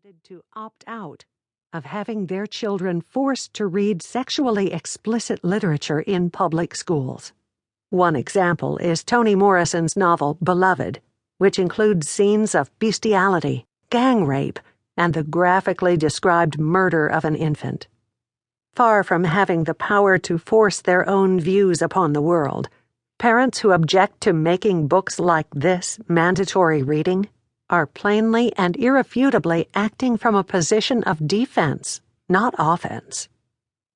to opt out of having their children forced to read sexually explicit literature in public schools. One example is Toni Morrison's novel Beloved, which includes scenes of bestiality, gang rape, and the graphically described murder of an infant. Far from having the power to force their own views upon the world, parents who object to making books like this mandatory reading are plainly and irrefutably acting from a position of defense, not offense.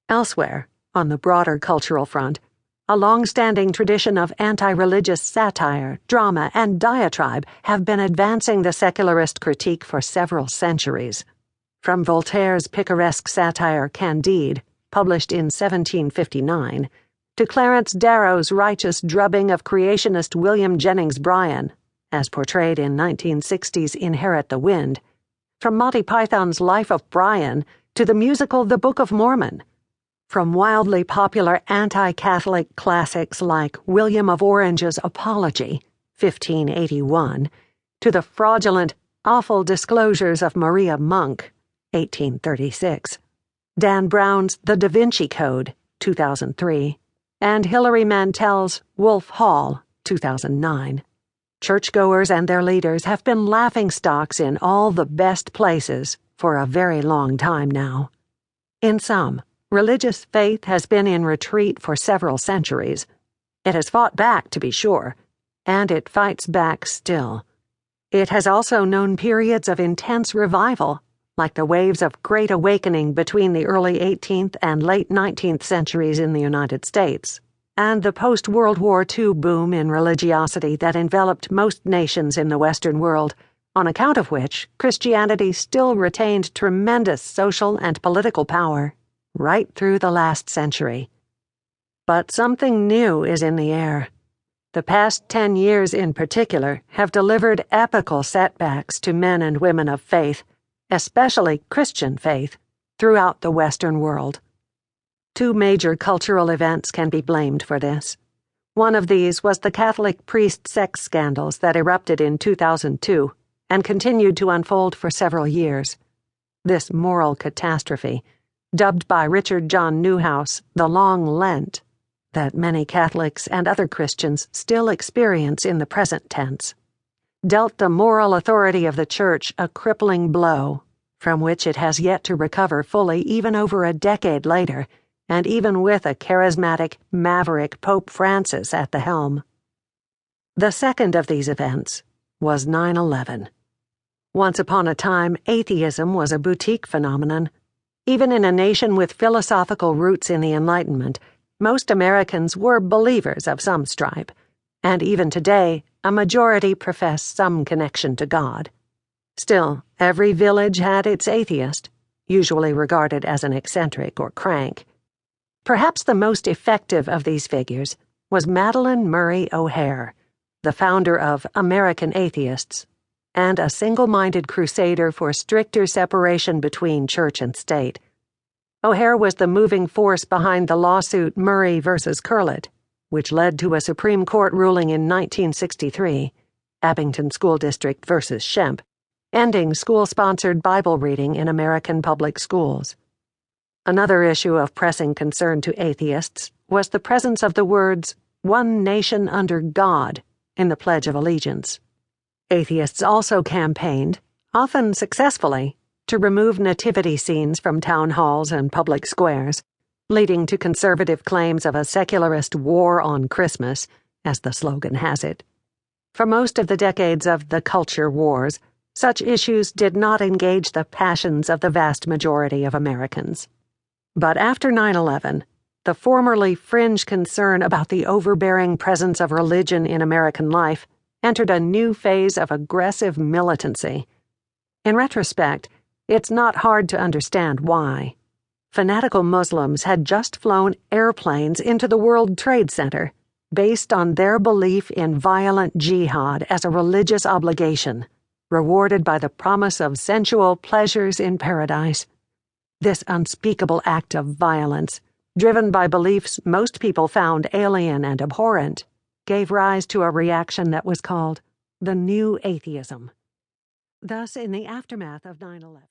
Elsewhere, on the broader cultural front, a long-standing tradition of anti-religious satire, drama, and diatribe have been advancing the secularist critique for several centuries. From Voltaire's picaresque satire Candide, published in 1759, to Clarence Darrow's righteous drubbing of creationist William Jennings Bryan, as portrayed in 1960's Inherit the Wind, from Monty Python's Life of Brian to the musical The Book of Mormon, from wildly popular anti-Catholic classics like William of Orange's Apology, 1581, to the fraudulent, awful disclosures of Maria Monk, 1836, Dan Brown's The Da Vinci Code, 2003, and Hilary Mantel's Wolf Hall, 2009. Churchgoers and their leaders have been laughingstocks in all the best places for a very long time now. In some, religious faith has been in retreat for several centuries. It has fought back, to be sure, and it fights back still. It has also known periods of intense revival, like the waves of Great Awakening between the early 18th and late 19th centuries in the United States, and the post-World War II boom in religiosity that enveloped most nations in the Western world, on account of which Christianity still retained tremendous social and political power right through the last century. But something new is in the air. The past 10 years in particular have delivered epical setbacks to men and women of faith, especially Christian faith, throughout the Western world. Two major cultural events can be blamed for this. One of these was the Catholic priest sex scandals that erupted in 2002 and continued to unfold for several years. This moral catastrophe, dubbed by Richard John Newhouse the Long Lent, that many Catholics and other Christians still experience in the present tense, dealt the moral authority of the Church a crippling blow, from which it has yet to recover fully even over a decade later, and even with a charismatic, maverick Pope Francis at the helm. The second of these events was 9/11. Once upon a time, atheism was a boutique phenomenon. Even in a nation with philosophical roots in the Enlightenment, most Americans were believers of some stripe, and even today, a majority profess some connection to God. Still, every village had its atheist, usually regarded as an eccentric or crank. Perhaps the most effective of these figures was Madalyn Murray O'Hair, the founder of American Atheists, and a single-minded crusader for stricter separation between church and state. O'Hair was the moving force behind the lawsuit Murray v. Curlett, which led to a Supreme Court ruling in 1963, Abington School District v. Schempp, ending school-sponsored Bible reading in American public schools. Another issue of pressing concern to atheists was the presence of the words, "One nation under God," in the Pledge of Allegiance. Atheists also campaigned, often successfully, to remove nativity scenes from town halls and public squares, leading to conservative claims of a secularist war on Christmas, as the slogan has it. For most of the decades of the culture wars, such issues did not engage the passions of the vast majority of Americans. But after 9/11, the formerly fringe concern about the overbearing presence of religion in American life entered a new phase of aggressive militancy. In retrospect, it's not hard to understand why. Fanatical Muslims had just flown airplanes into the World Trade Center based on their belief in violent jihad as a religious obligation, rewarded by the promise of sensual pleasures in paradise. This unspeakable act of violence, driven by beliefs most people found alien and abhorrent, gave rise to a reaction that was called the New Atheism. Thus, in the aftermath of 9/11,